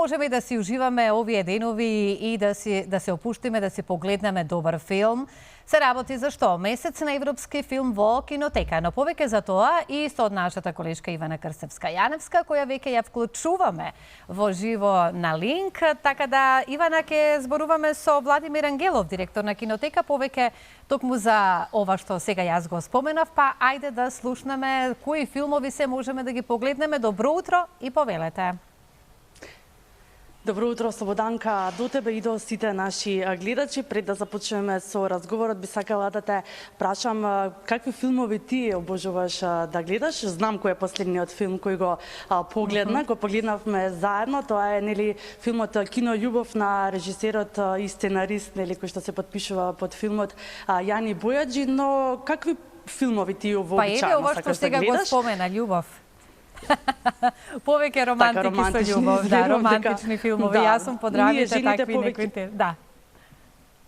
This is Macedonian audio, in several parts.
можеме да си уживаме овие денови и да се опуштиме, да си погледнеме добар филм. Се работи за што? Месец на европски филм во кинотека. Но повеќе за тоа и со нашата колешка Ивана Крстевска-Јаневска, која веќе ја вклучуваме во живо на линк. Така да, Ивана, ке зборуваме со Владимир Ангелов, директор на кинотека, повеќе токму за ова што сега јас го споменав, па ајде да слушнеме кои филмови се можеме да ги погледнеме. Добро утро и повелете. Добро утро, Слободанка, до тебе и до сите наши гледачи. Пред да започнеме со разговорот, би сакала да те прашам какви филмови ти обожуваш да гледаш. Знам кој е последниот филм кој го погледна, го погледнавме заедно. Тоа е нели филмот Кино љубов на режисерот и сценарист, нели, кој што се потпишува под филмот Јани Бојаджи, но какви филмови ти вообичаено сакаш да гледаш? Па еве ова што сега го спомена, љубов. Повеќе романтики со љубов, да, романтични филмови. Да. Јас сум подравите такви некои. Да.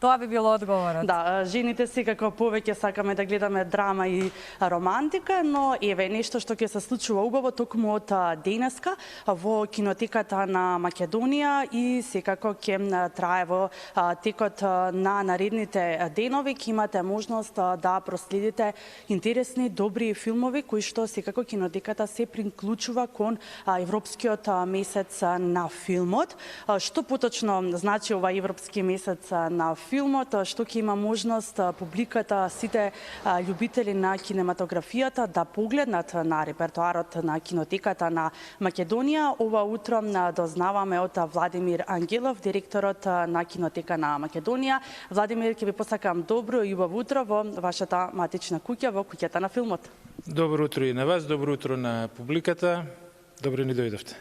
Тоа би било одговорот. Да, жените секако повеќе сакаме да гледаме драма и романтика, но еве нешто што ќе се случува убаво токму од денеска во кинотеката на Македонија и секако ќе трае во текот на наредните денови. Ќе имате можност да проследите интересни, добри филмови кои што секако кинотеката се приклучува кон Европскиот месец на филмот. Што поточно значи ова Европски месец на филмот, што ќе има можност публиката, сите љубители на кинематографијата да погледнат на репертоарот на кинотеката на Македонија. Ова утро дознаваме од Владимир Ангелов, директорот на кинотека на Македонија. Владимир, ќе ви посакам добро и убаво утро во вашата матична куќа, во куќата на филмот. Добро утро и на вас, добро утро на публиката. Добро ни дојдовте.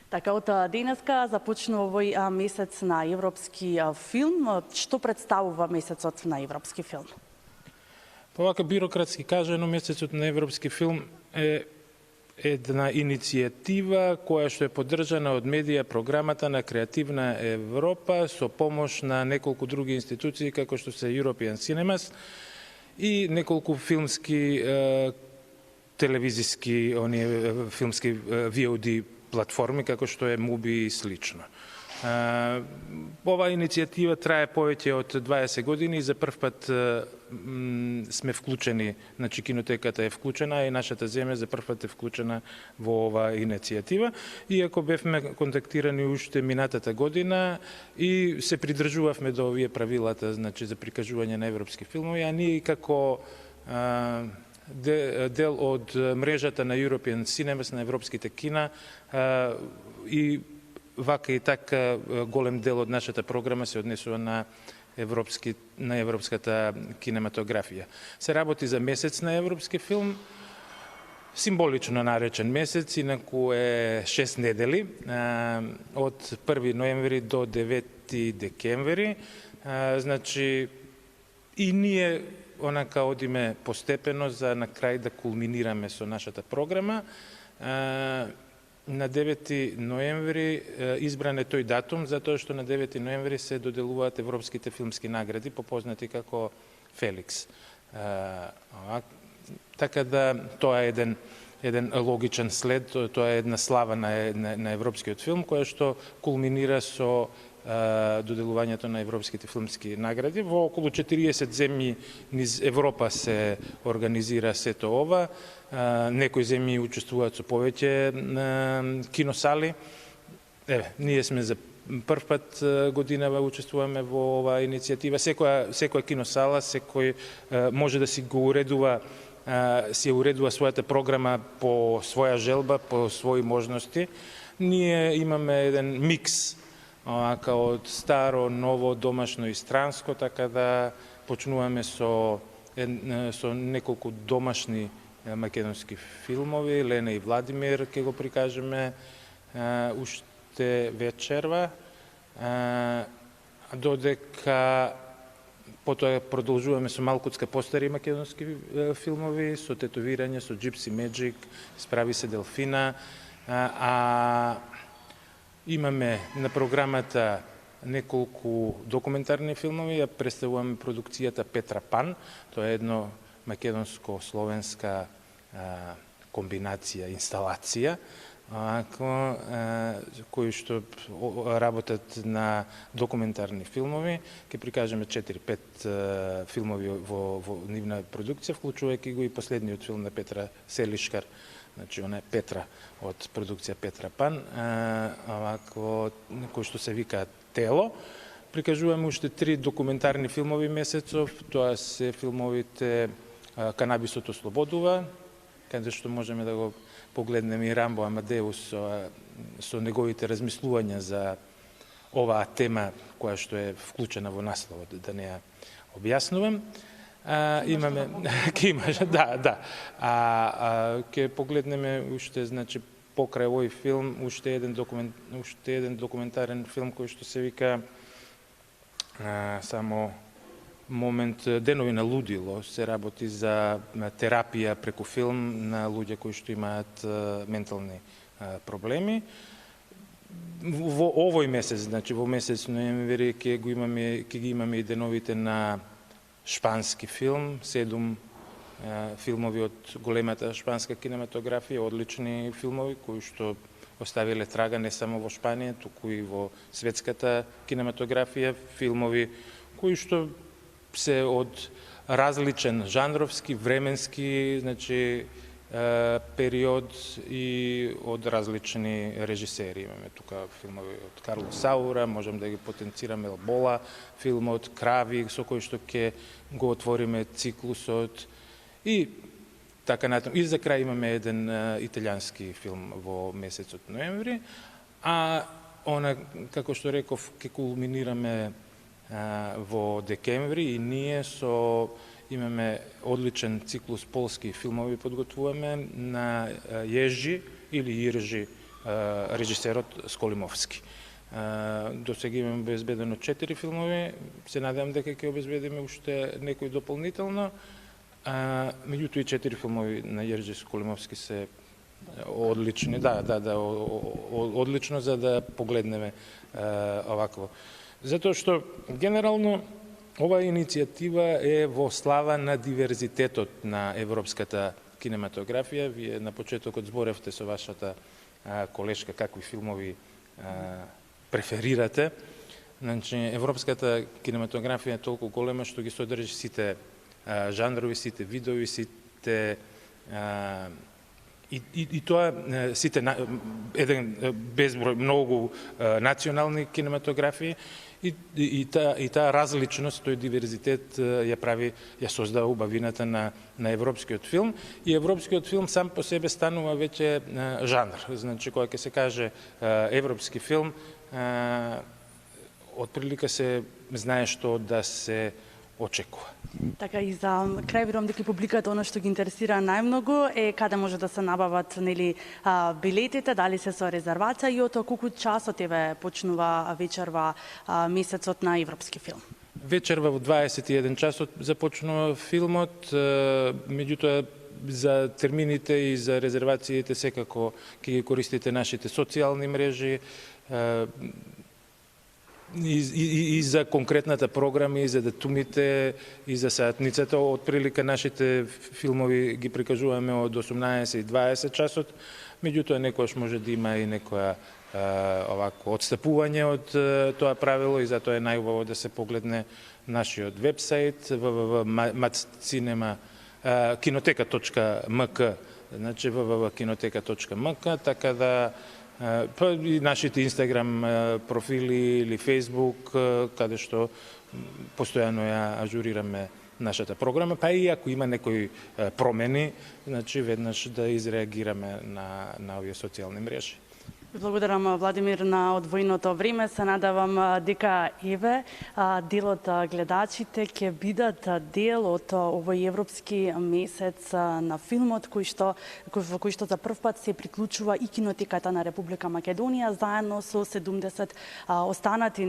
Така, од денеска започнува овој месец на европски филм. Што представува месецот на европски филм? Повака бирократски кажано, месецот на европски филм е една иницијатива која што е поддржана од медија програмата на Креативна Европа со помош на неколку други институции како што се European Cinemas и неколку филмски телевизиски филмски VOD платформи како што е Mubi и слично. Ова иницијатива трае повеќе од 20 години и за прв пат сме вклучени, значи кинотеката е вклучена и нашата земја за прв пат е вклучена во ова иницијатива. Иако бевме контактирани уште минатата година и се придржувавме до овие правилата, значи за прикажување на европски филмови, а ние како дел од мрежата на European Cinemas, на европските кина и вака и така голем дел од нашата програма се однесува на европската кинематографија. Се работи за месец на европски филм, символично наречен месец, инаку е 6 недели, од 1 ноември до 9 декември. Значи, и ние онака одиме постепено за на крај да кулминираме со нашата програма. На 9 ноември избран е тој датум, затоа што на 9 ноември се доделуваат европските филмски награди, попознати како Феликс. Така да тоа е еден логичен след, тоа е една слава на европскиот филм, која што кулминира со доделувањето на европските филмски награди. Во околу 40 земји низ Европа се организира сето ова. Некои земји учествуваат со повеќе киносали. Ние сме за прв пат годинава учествуваме во оваа иницијатива. Секоја киносала, секој може да си го уредува својата програма по своја желба, по своји можности. Ние имаме еден микс од старо, ново, домашно и странско, така да почнуваме со неколку домашни македонски филмови. Лена и Владимир ќе го прикажеме уште вечерва, додека потоа продолжуваме со малкуцка постари македонски филмови, со тетовирање, со Gypsy Magic, Справи се Делфина, имаме на програмата неколку документарни филмови, ја представуваме продукцијата Петра Пан, тоа е едно македонско-словенска комбинација, инсталација, кои што работат на документарни филмови. Ке прикажеме 4-5 филмови во нивна продукција, вклучувајќи го и последниот филм на Петра Селишкар, значи она е Петра од продукција Петра Пан, кој што се вика Тело. Прикажуваме уште 3 документарни филмови месецов, тоа се филмовите Канабисот ослободува, каде што можеме да го погледнеме и Рамбо Амадеус со неговите размислувања за оваа тема која што е вклучена во насловот, да не ја објаснувам. Имаме ке имаш, да. Ке погледнеме уште, значи, покрај овој филм уште еден документарен филм кој што се вика само момент, Денови на лудило, се работи за терапија преку филм на луѓе кои што имаат ментални проблеми. Во овој месец, значи во месец ноември, ќе ги имаме и деновите на шпански филм, 7 филмови од големата шпанска кинематографија, одлични филмови кои што оставиле трага не само во Шпанија, туку и во светската кинематографија, филмови кои што се од различен жанровски, временски, значи период и од различни режисери. Имаме тука филмови од Карло Саура, можем да ги потенцираме Бола, филмот Крави, со кој што ќе го отвориме циклусот и така натаму. И за крај имаме еден италијански филм во месецот ноември, она, како што реков, ќе кулминираме во декември и ние имаме одличен циклус полски филмови подготвуваме на Јежи или Иржи, режисерот Сколимовски. До сега имаме обезбедено 4 филмови, се надевам дека ќе обезбедиме уште некои дополнително. Меѓутоа и 4 филмови на Јержи Сколимовски се одлични, одлично за да погледнеме овакво. Затоа што генерално оваа иницијатива е во слава на диверзитетот на европската кинематографија. Вие на почетокот зборевте со вашата колешка какви филмови преферирате. Значи, европската кинематографија е толку голема што ги содржи сите жанрови, сите видови, сите и тоа сите еден безброј многу национални кинематографии и таа различност, тој диверзитет ја создава убавината на европскиот филм и европскиот филм сам по себе станува веќе жанр. Значи, кога ќе се каже европски филм, отприлика се знае што да се очекува. Така и за крај верувам дека публиката она што ги интересира најмногу е каде може да се набават билетите, дали се со резервација и од колку часот почнува вечерва месецот на европски филм. Вечерва во 21 часот започнува филмот, меѓутоа за термините и за резервациите секако ќе ги користите нашите социјални мрежи, и за конкретната програма, и за датумите, и за саатницата. Отприлика нашите филмови ги прикажуваме од 18 и 20 часот, меѓутоа некојаш може да има и некоја овако отстапување од тоа правило и затоа е најубаво да се погледне нашиот вебсайт www.kinoteka.mk, значи www.kinoteka.mk, така да и нашите Инстаграм профили или Фейсбук, каде што постојано ја ажурираме нашата програма, па и ако има некои промени, значи веднаш да изреагираме на овие социјални мрежи. Благодарам, Владимир, на одвоеното време. Се надавам дека дел од гледачите ќе бидат дел од овој европски месец на филмот, во кој што за прв пат се приклучува и кинотеката на Република Македонија, заедно со 70 останати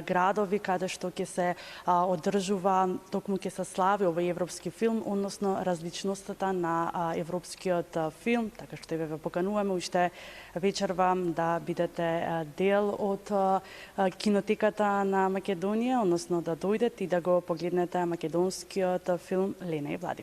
градови, каде што ќе се одржува, токму ќе се слави овој европски филм, односно различността на европскиот филм, така што ве покануваме уште вечерва да бидете дел од кинотеката на Македонија, односно да дојдете и да го погледнете македонскиот филм Лена и Владимир.